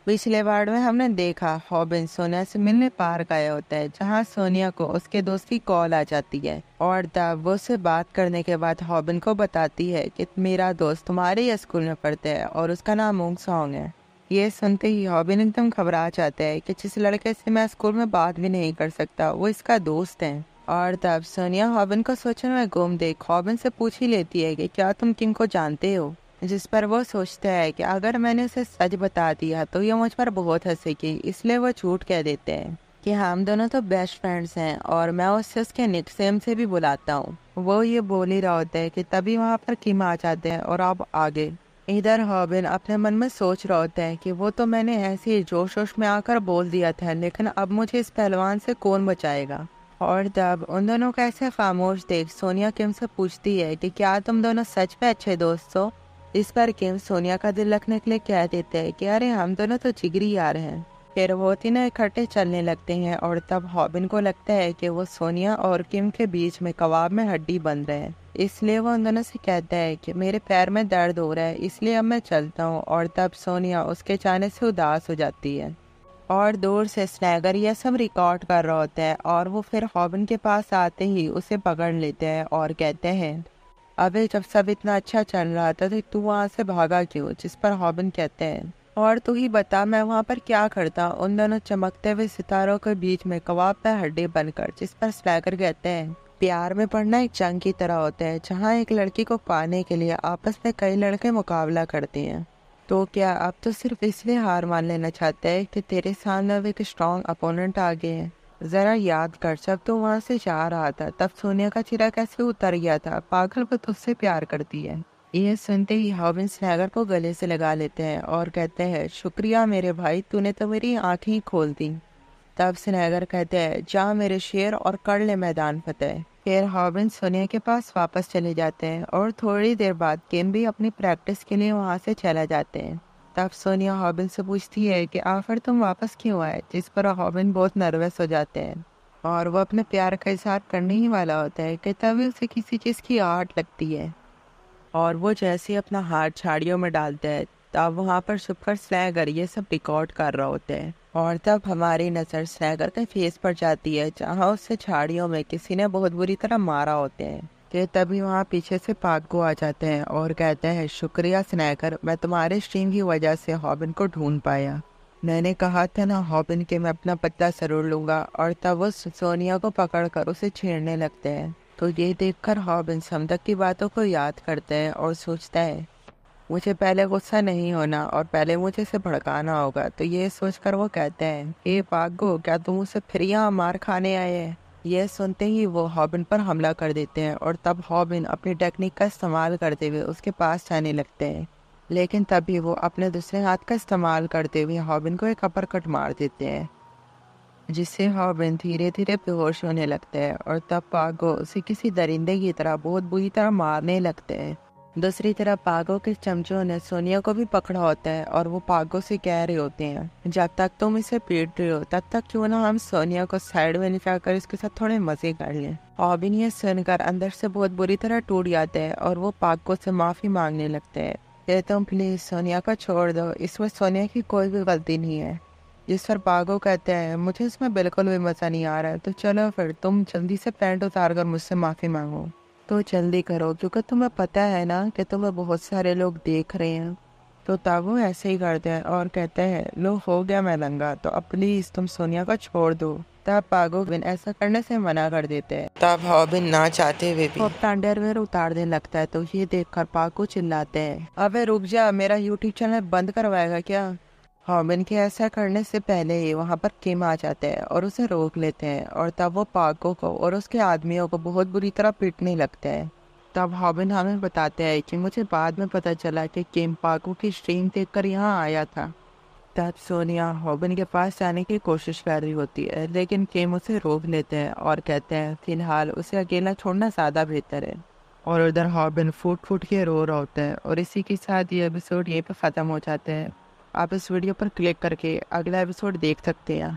पिछले वार्ड में हमने देखा हॉबिन सोनिया से मिलने पार्क आया होता है, जहाँ सोनिया को उसके दोस्त की कॉल आ जाती है और तब वो उससे बात करने के बाद हॉबिन को बताती है कि मेरा दोस्त तुम्हारे ही स्कूल में पढ़ता है और उसका नाम मूंग सॉन्ग है। ये सुनते ही हॉबिन एकदम घबरा जाता है कि जिस लड़के से मैं स्कूल में बात भी नहीं कर सकता वो इसका दोस्त है। और तब सोनिया हॉबिन को सोचने में गुम देख हॉबिन से पूछ ही लेती है कि क्या तुम किम को जानते हो, जिस पर वो सोचता है कि अगर मैंने उसे सच बता दिया तो ये मुझ पर बहुत हंसेगी, इसलिए वो झूठ कह देते हैं कि हम दोनों तो बेस्ट फ्रेंड्स हैं और मैं उससे उसके निकनेम से भी बुलाता हूँ। वो ये बोल ही रहा होता है कि तभी वहाँ पर किम आ जाते हैं और अब आगे इधर हॉबिन अपने मन में सोच रहा होता है कि वो तो मैंने ऐसे ही जोश जोश में आकर बोल दिया था, लेकिन अब मुझे इस पहलवान से कौन बचाएगा। और तब उन दोनों का ऐसे खामोश देख सोनिया किम से पूछती है कि क्या तुम दोनों सच में अच्छे दोस्त हो। इस पर किम सोनिया का दिल रखने के लिए कह देते हैं कि अरे हम दोनों तो जिगरी यार हैं। फिर वो तीनों इकट्ठे चलने लगते हैं और तब हॉबिन को लगता है कि वो सोनिया और किम के बीच में कबाब में हड्डी बन रहे हैं, इसलिए वो उन दोनों से कहता है कि मेरे पैर में दर्द हो रहा है इसलिए अब मैं चलता हूँ। और तब सोनिया उसके जाने से उदास हो जाती है और दूर से स्नैगर यह सब रिकॉर्ड कर रहा होता है और वो फिर हॉबिन के पास आते ही उसे पकड़ लेते हैं और कहते हैं अबे जब सब इतना अच्छा चल रहा था तो तू वहाँ से भागा क्यों। जिस पर हॉबिन कहते हैं और तू ही बता मैं वहाँ पर क्या करता। उन दोनों चमकते हुए सितारों के बीच में कबाब पे हड्डी बनकर। जिस पर स्लैगर कहते हैं प्यार में पड़ना एक जंग की तरह होता है, जहाँ एक लड़की को पाने के लिए आपस में कई लड़के मुकाबला करते हैं। तो क्या अब तो सिर्फ इसलिए हार मान लेना चाहता है कि तेरे सामने अब एक स्ट्रॉन्ग अपोनेंट आ गए हैं। जरा याद कर जब तू वहां से जा रहा था तब सोनिया का चेहरा कैसे उतर गया था, पागल वो तुझसे प्यार करती है। यह सुनते ही हॉबिन स्नैगर को गले से लगा लेते हैं और कहते हैं शुक्रिया मेरे भाई, तूने तो मेरी आंखें ही खोल दी। तब स्नैगर कहते हैं जा मेरे शेर और कर ले मैदान फतेह। फिर हॉबिन सोनिया के पास वापस चले जाते हैं और थोड़ी देर बाद किम भी अपनी प्रैक्टिस के लिए वहां से चला जाते हैं। तब सोनिया हॉबिन से पूछती है कि आखिर तुम वापस क्यों आए। जिस पर हॉबिन बहुत नर्वस हो जाते हैं और वो अपने प्यार का इजहार करने ही वाला होता है कि तभी उसे किसी चीज की आहट लगती है और वो जैसे ही अपना हाथ झाड़ियों में डालता है तब वहाँ पर छुपकर स्नैगर ये सब रिकॉर्ड कर रहा होता है। और तब हमारी नज़र स्नैगर के फेस पर जाती है जहाँ उससे झाड़ियों में किसी ने बहुत बुरी तरह मारा होते हैं। कि तभी वहाँ पीछे से पागो आ जाते हैं और कहते हैं शुक्रिया स्नैगर, मैं तुम्हारे स्ट्रीम की वजह से हॉबिन को ढूंढ पाया। मैंने कहा था ना हॉबिन के मैं अपना पत्ता जरूर लूंगा। और तब वो सोनिया को पकड़कर उसे छेड़ने लगते हैं। तो ये देखकर हॉबिन समदक की बातों को याद करता है और सोचता है मुझे पहले गुस्सा नहीं होना और पहले मुझे इसे भड़काना होगा। तो ये सोचकर वो कहते हैं ए पागो, क्या तुम उसे फिर यहाँ मार खाने आए हैं। यह सुनते ही वो हॉबिन पर हमला कर देते हैं और तब हॉबिन अपनी टेक्निक का इस्तेमाल करते हुए उसके पास जाने लगते हैं, लेकिन तभी वो अपने दूसरे हाथ का इस्तेमाल करते हुए हॉबिन को एक अपरकट मार देते हैं, जिससे हॉबिन धीरे धीरे बेहोश होने लगता है। और तब पागो उसे किसी दरिंदे की तरह बहुत बुरी तरह मारने लगते हैं। दूसरी तरफ पागो के चमचों ने सोनिया को भी पकड़ा होता है और वो पागो से कह रहे होते हैं जब तक तुम इसे पीट रहे हो तब तक क्यों ना हम सोनिया को साइड में लिटा कर इसके साथ थोड़े मजे कर लें। हॉबिन ये सुनकर अंदर से बहुत बुरी तरह टूट जाते हैं और वो पागो से माफी मांगने लगते हैं कि तुम प्लीज सोनिया को छोड़ दो, इसमें सोनिया की कोई भी गलती नहीं है। जिस पर पागो कहते हैं मुझे इसमें बिल्कुल भी मजा नहीं आ रहा है, तो चलो फिर तुम जल्दी से पैंट उतार कर मुझसे माफी मांगो। तो जल्दी करो क्योंकि तुम्हें पता है ना कि तुम्हें बहुत सारे लोग देख रहे हैं। तो ताबू ऐसे ही करते हैं और कहते हैं लो हो गया मैं दंगा, तो अब प्लीज तुम सोनिया को छोड़ दो। तब पागो बिन ऐसा करने से मना कर देते हैं। तब हॉबिन ना चाहते हुए भी अपना अंडरवेयर उतार देने लगता है। तो ये देखकर पागो चिल्लाते हैं अबे रुक जा, मेरा यूट्यूब चैनल बंद करवाएगा क्या। हॉबिन के ऐसा करने से पहले ही वहाँ पर किम आ जाते हैं और उसे रोक लेते हैं और तब वो पागो को और उसके आदमियों को बहुत बुरी तरह पीटने लगते हैं। तब हॉबिन हमें बताते हैं कि मुझे बाद में पता चला कि किम पागो की स्ट्रीम देखकर यहाँ आया था। तब सोनिया हॉबिन के पास जाने की कोशिश कर रही होती है, लेकिन किम उसे रोक लेते हैं और कहते हैं फिलहाल उसे अकेला छोड़ना ज़्यादा बेहतर है। और उधर हॉबिन फूट फूट के रो रहा होता है। और इसी के साथ ये एपिसोड यहीं पे ख़त्म हो जाते हैं। आप इस वीडियो पर क्लिक करके अगला एपिसोड देख सकते हैं।